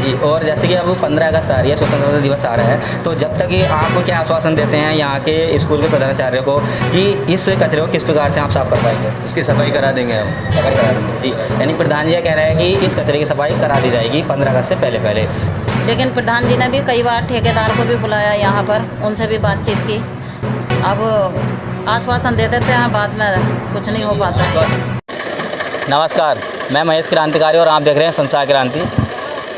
जी, और जैसे कि अब 15 अगस्त आ रही है, स्वतंत्रता दिवस आ रहा है, तो जब तक ये आपको क्या आश्वासन देते हैं यहाँ के स्कूल के प्रधानाचार्य को कि इस कचरे को किस प्रकार से आप साफ कर पाएंगे? उसकी सफाई करा देंगे हम। सफाई करा देंगे जी, यानी प्रधान जी कह रहे हैं कि इस कचरे की सफाई करा दी जाएगी 15 अगस्त से पहले पहले। लेकिन प्रधान जी ने भी कई बार ठेकेदार को भी बुलाया यहाँ पर, उनसे भी बातचीत की। अब आश्वासन दे देते हैं, बाद में कुछ नहीं हो पाता है। नमस्कार, मैं महेश क्रांतिकारी और आप देख रहे हैं संसार क्रांति।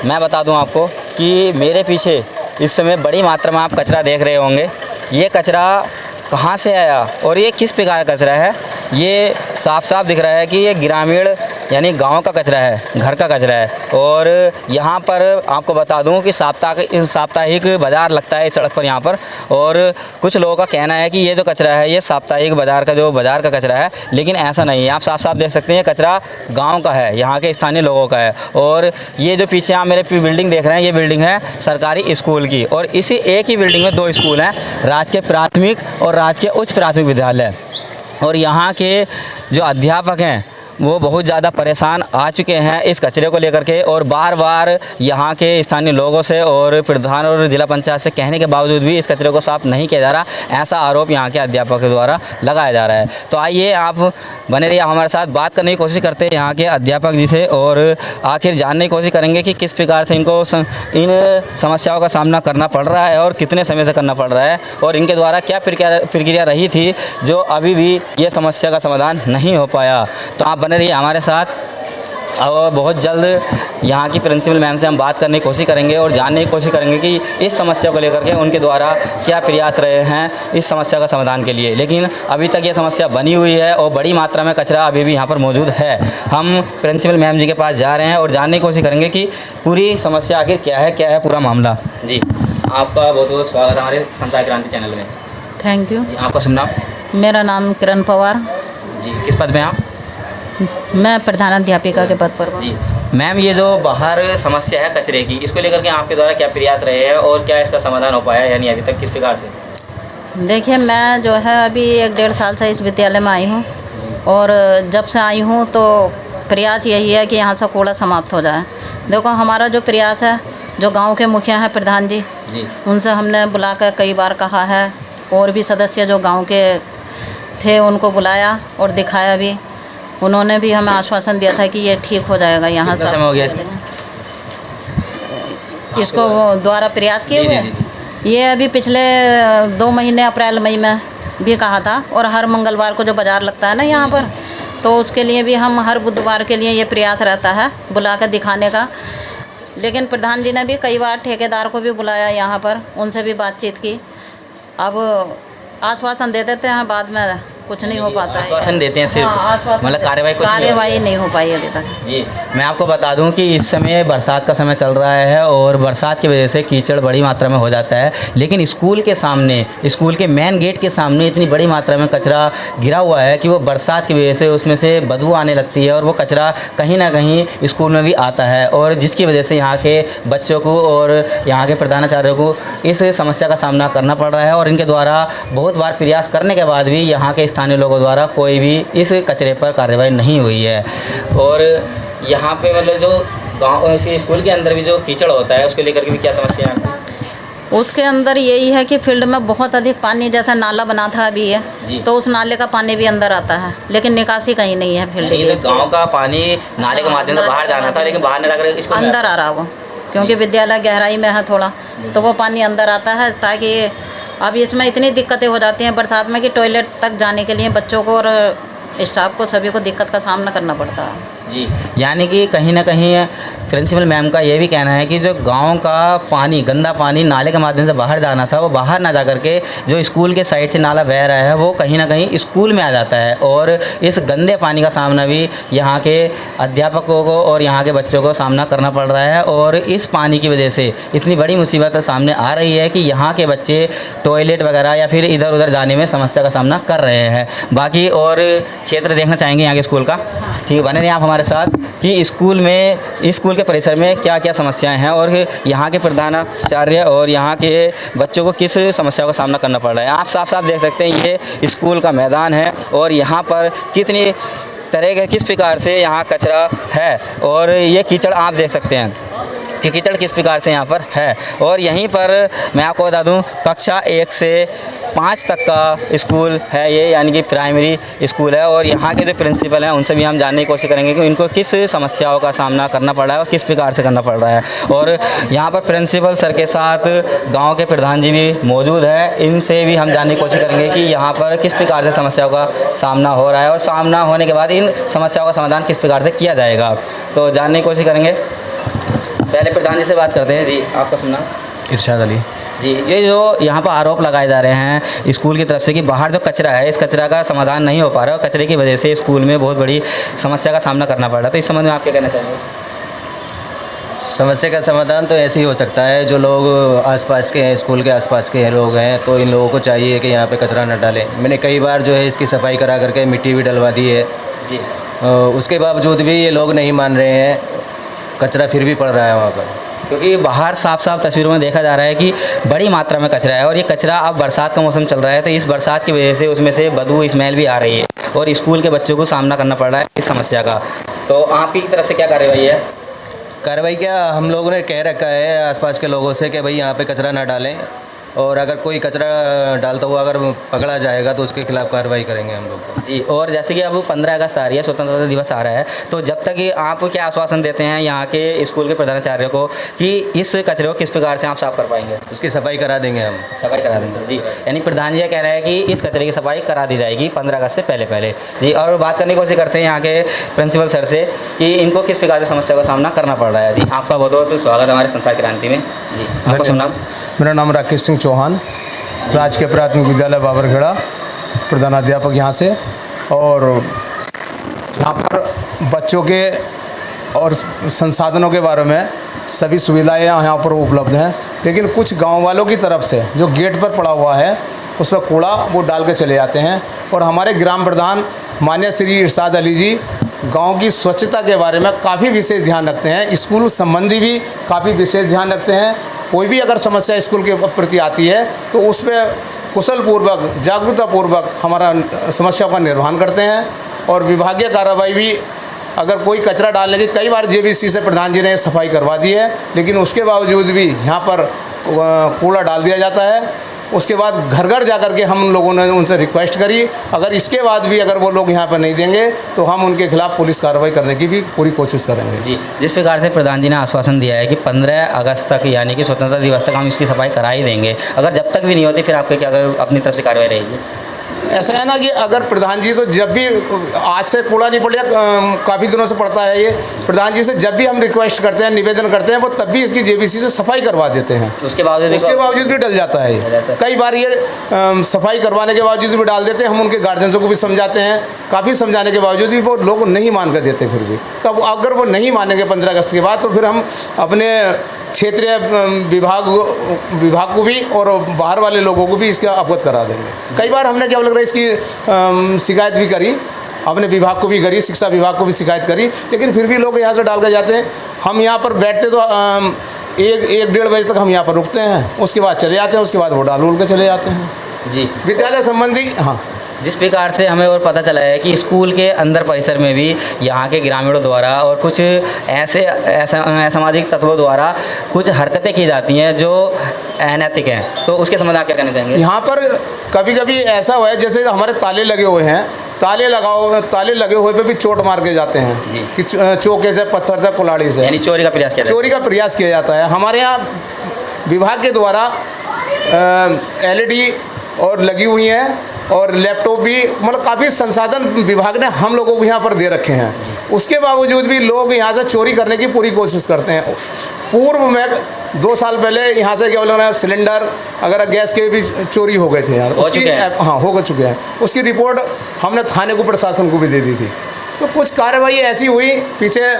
मैं बता दूं आपको कि मेरे पीछे इस समय बड़ी मात्रा में आप कचरा देख रहे होंगे। ये कचरा कहाँ से आया और ये किस प्रकार का कचरा है, ये साफ साफ दिख रहा है कि ये ग्रामीण यानी गांव का कचरा है, घर का कचरा है। और यहाँ पर आपको बता दूं कि साप्ताहिक बाज़ार लगता है इस सड़क पर यहाँ पर, और कुछ लोगों का कहना है कि ये जो कचरा है ये साप्ताहिक बाज़ार का कचरा है, लेकिन ऐसा नहीं है। आप साफ साफ देख सकते हैं ये कचरा गाँव का है, यहाँ के स्थानीय लोगों का है। और ये जो पीछे आप मेरे बिल्डिंग देख रहे हैं, ये बिल्डिंग है सरकारी स्कूल की, और इसी एक ही बिल्डिंग में 2 स्कूल हैं, राजकीय प्राथमिक और राजकीय उच्च प्राथमिक विद्यालय। और यहाँ के जो अध्यापक हैं वो बहुत ज़्यादा परेशान आ चुके हैं इस कचरे को लेकर के, और बार बार यहाँ के स्थानीय लोगों से और प्रधान और जिला पंचायत से कहने के बावजूद भी इस कचरे को साफ नहीं किया जा रहा, ऐसा आरोप यहाँ के अध्यापक के द्वारा लगाया जा रहा है। तो आइए आप बने रहिए हमारे साथ, बात करने की कोशिश करते हैं यहाँ के अध्यापक जी से, और आखिर जानने की कोशिश करेंगे कि किस प्रकार से इनको इन समस्याओं का सामना करना पड़ रहा है और कितने समय से करना पड़ रहा है, और इनके द्वारा क्या प्रक्रिया रही थी जो अभी भी ये समस्या का समाधान नहीं हो पाया। तो आप बने रहिए हमारे साथ, और बहुत जल्द यहाँ की प्रिंसिपल मैम से हम बात करने की कोशिश करेंगे और जानने की कोशिश करेंगे कि इस समस्या को लेकर के उनके द्वारा क्या प्रयास रहे हैं इस समस्या का समाधान के लिए। लेकिन अभी तक ये समस्या बनी हुई है और बड़ी मात्रा में कचरा अभी भी यहाँ पर मौजूद है। हम प्रिंसिपल मैम जी के पास जा रहे हैं और जानने की कोशिश करेंगे कि पूरी समस्या आखिर क्या है पूरा मामला। जी, आपका बहुत बहुत स्वागत है हमारे संसार क्रांति चैनल में। Thank you. आपका शुभ नाम? मेरा नाम किरण पवार। जी, किस पद में आप? मैं प्रधानाध्यापिका के पद पर हूँ। जी मैम, ये जो बाहर समस्या है कचरे की, इसको लेकर के आपके द्वारा क्या प्रयास रहे हैं और क्या इसका समाधान हो पाया, यानी अभी तक किस प्रकार से? देखिए, मैं जो है अभी 1-1.5 साल से इस विद्यालय में आई हूँ, और जब से आई हूँ तो प्रयास यही है कि यहाँ से कूड़ा समाप्त हो जाए। देखो, हमारा जो प्रयास है, जो गाँव के मुखिया हैं प्रधान जी, उनसे हमने बुलाकर कई बार कहा है, और भी सदस्य जो गाँव के थे उनको बुलाया और दिखाया भी। उन्होंने भी हमें आश्वासन दिया था कि ये ठीक हो जाएगा। यहाँ से हो गया इसको द्वारा प्रयास किए हुए, ये अभी पिछले 2 महीने अप्रैल मई में भी कहा था, और हर मंगलवार को जो बाज़ार लगता है ना यहाँ पर, तो उसके लिए भी हम हर बुधवार के लिए ये प्रयास रहता है बुलाकर दिखाने का। लेकिन प्रधान जी ने भी कई बार ठेकेदार को भी बुलाया यहाँ पर, उनसे भी बातचीत की। अब आश्वासन दे देते हैं, बाद में कुछ नहीं हो पाता है। आश्वासन देते हैं सिर्फ, मतलब कार्यवाही नहीं हो पाई अभी तक। जी, मैं आपको बता दूं कि इस समय बरसात का समय चल रहा है और बरसात की वजह से कीचड़ बड़ी मात्रा में हो जाता है, लेकिन स्कूल के सामने, स्कूल के मेन गेट के सामने इतनी बड़ी मात्रा में कचरा गिरा हुआ है कि वो बरसात की वजह से उसमें से बदबू आने लगती है, और वो कचरा कहीं ना कहीं स्कूल में भी आता है, और जिसकी वजह से यहाँ के बच्चों को और यहाँ के प्रधानाचार्यों को इस समस्या का सामना करना पड़ रहा है। और इनके द्वारा बहुत बार प्रयास करने के बाद भी यहाँ के स्थानीय लोगों द्वारा कोई भी इस कचरे पर कार्रवाई नहीं हुई है। और यहाँ पे मतलब जो गाँव स्कूल के अंदर भी जो कीचड़ होता है उसको लेकर के भी क्या समस्या है? उसके अंदर यही है कि फील्ड में बहुत अधिक पानी, जैसा नाला बना था अभी है, तो उस नाले का पानी भी अंदर आता है, लेकिन निकासी कहीं नहीं है फील्ड की। तो गाँव का पानी नाले के माध्यम से बाहर जाना था, लेकिन बाहर न जाकर इसको अंदर आ रहा वो, क्योंकि विद्यालय गहराई में है थोड़ा, तो वो पानी अंदर आता है। ताकि अब इसमें इतनी दिक्कतें हो जाती हैं बरसात में कि टॉयलेट तक जाने के लिए बच्चों को और स्टाफ को सभी को दिक्कत का सामना करना पड़ता है। जी, यानी कि कहीं ना कहीं प्रिंसिपल मैम का ये भी कहना है कि जो गांव का पानी, गंदा पानी नाले के माध्यम से बाहर जाना था, वो बाहर ना जा करके जो स्कूल के साइड से नाला बह रहा है वो कहीं ना कहीं स्कूल में आ जाता है, और इस गंदे पानी का सामना भी यहाँ के अध्यापकों को और यहाँ के बच्चों को सामना करना पड़ रहा है। और इस पानी की वजह से इतनी बड़ी मुसीबत सामने आ रही है कि यहाँ के बच्चे टॉयलेट वगैरह या फिर इधर उधर जाने में समस्या का सामना कर रहे हैं। बाकी और क्षेत्र देखना चाहेंगे यहाँ के स्कूल का? ठीक है, बने रहिए आप हमारे साथ कि स्कूल के परिसर में क्या क्या समस्याएं हैं और यहाँ के प्रधानाचार्य और यहाँ के बच्चों को किस समस्या का सामना करना पड़ रहा है। आप साफ साफ देख सकते हैं ये स्कूल का मैदान है, और यहाँ पर कितनी तरह के किस प्रकार से यहाँ कचरा है, और ये कीचड़ आप देख सकते हैं कि कीचड़ किस प्रकार से यहाँ पर है। और यहीं पर मैं आपको बता दूँ कक्षा 1 से 5 तक का स्कूल है ये, यानी कि प्राइमरी स्कूल है। और यहाँ के जो प्रिंसिपल हैं उनसे भी हम जानने की कोशिश करेंगे कि इनको किस समस्याओं का सामना करना पड़ रहा है और किस प्रकार से करना पड़ रहा है। और यहाँ पर प्रिंसिपल सर के साथ गांव के प्रधान जी भी मौजूद है, इनसे भी हम जानने की कोशिश करेंगे कि यहाँ पर किस प्रकार से समस्याओं का सामना हो रहा है और सामना होने के बाद इन समस्याओं का समाधान किस प्रकार से किया जाएगा, तो जानने की कोशिश करेंगे। पहले प्रधान जी से बात करते हैं। जी, आपका सुनना। इरशाद अली। जी, ये जो यहाँ पर आरोप लगाए जा रहे हैं स्कूल की तरफ से कि बाहर जो कचरा है, इस कचरा का समाधान नहीं हो पा रहा और कचरे की वजह से स्कूल में बहुत बड़ी समस्या का सामना करना पड़ रहा है, तो इस संबंध में आप क्या कहना चाहेंगे? समस्या का समाधान तो ऐसे ही हो सकता है, जो लोग आसपास के हैं, स्कूल के आसपास के लोग हैं, तो इन लोगों को चाहिए कि यहाँ पे कचरा न डालें। मैंने कई बार जो है इसकी सफाई करा करके मिट्टी भी डलवा दी है जी। उसके बावजूद भी ये लोग नहीं मान रहे हैं, कचरा फिर भी पड़ रहा है वहाँ पर। क्योंकि बाहर साफ साफ तस्वीरों में देखा जा रहा है कि बड़ी मात्रा में कचरा है और ये कचरा अब बरसात का मौसम चल रहा है, तो इस बरसात की वजह से उसमें से बदबू स्मेल भी आ रही है और स्कूल के बच्चों को सामना करना पड़ रहा है इस समस्या का। तो आपकी तरफ से क्या कार्रवाई है? कार्रवाई क्या, हम लोगों ने कह रखा है आसपास के लोगों से कि भाई यहाँ पे कचरा ना डालें, और अगर कोई कचरा डालता हुआ अगर पकड़ा जाएगा तो उसके खिलाफ कार्रवाई करेंगे हम लोग तो। जी, और जैसे कि अब 15 अगस्त आ रही है, स्वतंत्रता दिवस आ रहा है, तो जब तक ये आप क्या आश्वासन देते हैं यहाँ के स्कूल के प्रधानाचार्य को कि इस कचरे को किस प्रकार से आप साफ कर पाएंगे? उसकी सफाई करा देंगे हम। सफाई करा देंगे। जी, यानी प्रधान जी कह रहे हैं कि इस कचरे की सफाई करा दी जाएगी 15 अगस्त से पहले। जी, और बात करने की कोशिश करते हैं यहाँ के प्रिंसिपल सर से कि इनको किस प्रकार से समस्या का सामना करना पड़ रहा है। जी, आपका बहुत बहुत स्वागत है हमारे संसार क्रांति में। जी, आपका सुनना। मेरा नाम राकेश सिंह चौहान, राजकीय प्राथमिक विद्यालय बाबरखेड़ा, प्रधानाध्यापक यहाँ से। और यहाँ पर बच्चों के और संसाधनों के बारे में सभी सुविधाएं यहाँ पर उपलब्ध हैं, लेकिन कुछ गांव वालों की तरफ से जो गेट पर पड़ा हुआ है उस पर कूड़ा वो डाल के चले जाते हैं। और हमारे ग्राम प्रधान माननीय श्री इरशाद अली जी गांव की स्वच्छता के बारे में काफ़ी विशेष ध्यान रखते हैं, स्कूल संबंधी भी काफ़ी विशेष ध्यान रखते हैं। कोई भी अगर समस्या स्कूल के प्रति आती है तो उस पर कुशलपूर्वक जागरूकतापूर्वक हमारा समस्या का निर्वहन करते हैं। और विभागीय कार्रवाई भी, अगर कोई कचरा डालने की, कई बार जेबीसी से प्रधान जी ने सफाई करवा दी है, लेकिन उसके बावजूद भी यहाँ पर कूड़ा डाल दिया जाता है। उसके बाद घर घर जा कर के हम लोगों ने उनसे रिक्वेस्ट करी, अगर इसके बाद भी अगर वो लोग यहाँ पर नहीं देंगे तो हम उनके खिलाफ पुलिस कार्रवाई करने की भी पूरी कोशिश करेंगे। जी, जिस प्रकार से प्रधान जी ने आश्वासन दिया है कि 15 अगस्त तक यानी कि स्वतंत्रता दिवस तक हम इसकी सफाई करा ही देंगे, अगर जब तक भी नहीं होती फिर आपके क्या अपनी तरफ से कार्रवाई रहेगी? ऐसा है ना कि अगर प्रधान जी तो जब भी, आज से कूड़ा नहीं पड़ गया, काफ़ी दिनों से पड़ता है ये, प्रधान जी से जब भी हम रिक्वेस्ट करते हैं, निवेदन करते हैं, वो तब भी इसकी जेबीसी से सफाई करवा देते हैं। उसके बावजूद भी डल जाता है ये। कई बार ये सफाई करवाने के बावजूद भी डाल देते हैं। हम उनके गार्जियंसों को भी समझाते हैं, काफ़ी समझाने के बावजूद भी वो लोग नहीं मान कर देते फिर भी। तो अब अगर वो नहीं मानेंगे 15 अगस्त के बाद, तो फिर हम अपने क्षेत्रीय विभाग को भी और बाहर वाले लोगों को भी इसका अवगत करा देंगे। कई बार हमने क्या लग रहा है इसकी शिकायत भी करी, अपने विभाग को भी करी, शिक्षा विभाग को भी शिकायत करी, लेकिन फिर भी लोग यहाँ से डाल कर जाते हैं। हम यहाँ पर बैठते तो 1-1:30 बजे तक हम यहाँ पर रुकते हैं, उसके बाद चले जाते हैं, उसके बाद वो डाल उल के चले जाते हैं। जी, विद्यालय संबंधी। हाँ, जिस प्रकार से हमें और पता चला है कि स्कूल के अंदर परिसर में भी यहाँ के ग्रामीणों द्वारा और कुछ ऐसे असामाजिक तत्वों द्वारा कुछ हरकतें की जाती हैं जो अनैतिक हैं, तो उसके संबंध में आप क्या कहना चाहेंगे? यहाँ पर कभी कभी ऐसा हुआ है, जैसे हमारे ताले लगे हुए हैं, ताले लगे हुए पे भी चोट मार के जाते हैं कि चौके से, पत्थर से, कुल्हाड़ी से, यानी चोरी का प्रयास किया जाता है। हमारे यहाँ विभाग के द्वारा LED और लगी हुई हैं और लैपटॉप भी, मतलब काफ़ी संसाधन विभाग ने हम लोगों को यहाँ पर दे रखे हैं। उसके बावजूद भी लोग यहाँ से चोरी करने की पूरी कोशिश करते हैं। पूर्व में 2 साल पहले यहाँ से क्या बोला, सिलेंडर अगर गैस के भी चोरी हो गए थे यहाँ, हाँ हो चुके हैं। उसकी रिपोर्ट हमने थाने को, प्रशासन को भी दे दी थी। तो कुछ कार्रवाई ऐसी हुई, पीछे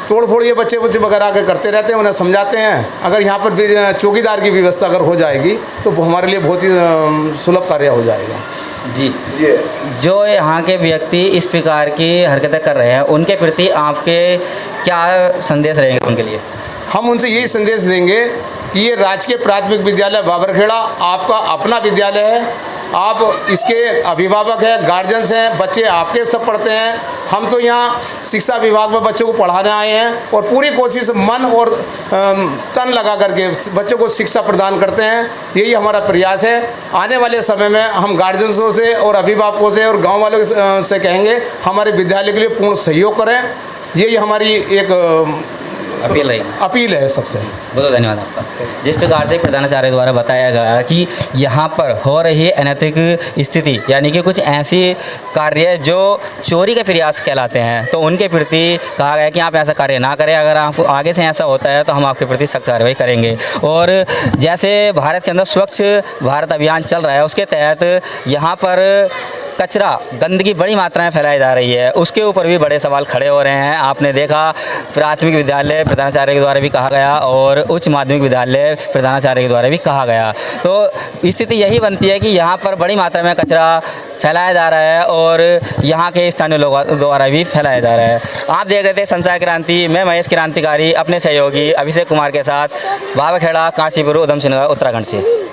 तोड़ फोड़ ये बच्चे वगैरह के करते रहते हैं, उन्हें समझाते हैं। अगर यहाँ पर भी चौकीदार की व्यवस्था अगर हो जाएगी तो हमारे लिए बहुत ही सुलभ कार्य हो जाएगा। जी, जो यहाँ के व्यक्ति इस प्रकार की हरकतें कर रहे हैं उनके प्रति आपके क्या संदेश रहेंगे उनके लिए? हम उनसे यही संदेश देंगे कि ये राजकीय प्राथमिक विद्यालय बाबरखेड़ा आपका अपना विद्यालय है आप इसके अभिभावक हैं, गार्जियंस हैं, बच्चे आपके सब पढ़ते हैं। हम तो यहाँ शिक्षा विभाग में बच्चों को पढ़ाने आए हैं और पूरी कोशिश मन और तन लगा करके बच्चों को शिक्षा प्रदान करते हैं। यही हमारा प्रयास है। आने वाले समय में हम गार्जियंसों से और अभिभावकों से और गांव वालों से कहेंगे हमारे विद्यालय के लिए पूर्ण सहयोग करें। यही हमारी एक अपील है सबसे। बहुत धन्यवाद आपका। जिस प्रकार से प्रधानाचार्य द्वारा बताया गया कि यहाँ पर हो रही अनैतिक स्थिति यानी कि कुछ ऐसी कार्य जो चोरी के प्रयास कहलाते हैं, तो उनके प्रति कहा गया कि आप ऐसा कार्य ना करें। अगर आप आगे से ऐसा होता है तो हम आपके प्रति सख्त कार्रवाई करेंगे। और जैसे भारत के अंदर स्वच्छ भारत अभियान चल रहा है, उसके तहत यहाँ पर कचरा गंदगी बड़ी मात्रा में फैलाई जा रही है, उसके ऊपर भी बड़े सवाल खड़े हो रहे हैं। आपने देखा प्राथमिक विद्यालय प्रधानाचार्य के द्वारा भी कहा गया और उच्च माध्यमिक विद्यालय प्रधानाचार्य के द्वारा भी कहा गया। तो स्थिति यही बनती है कि यहाँ पर बड़ी मात्रा में कचरा फैलाया जा रहा है और यहाँ के स्थानीय लोगों द्वारा भी फैलाया जा रहा है। आप देख रहे थे संचार क्रांति, मैं महेश क्रांतिकारी अपने सहयोगी अभिषेक कुमार के साथ, बाबरखेड़ा, काशीपुर, उधम सिंह नगर, उत्तराखंड से।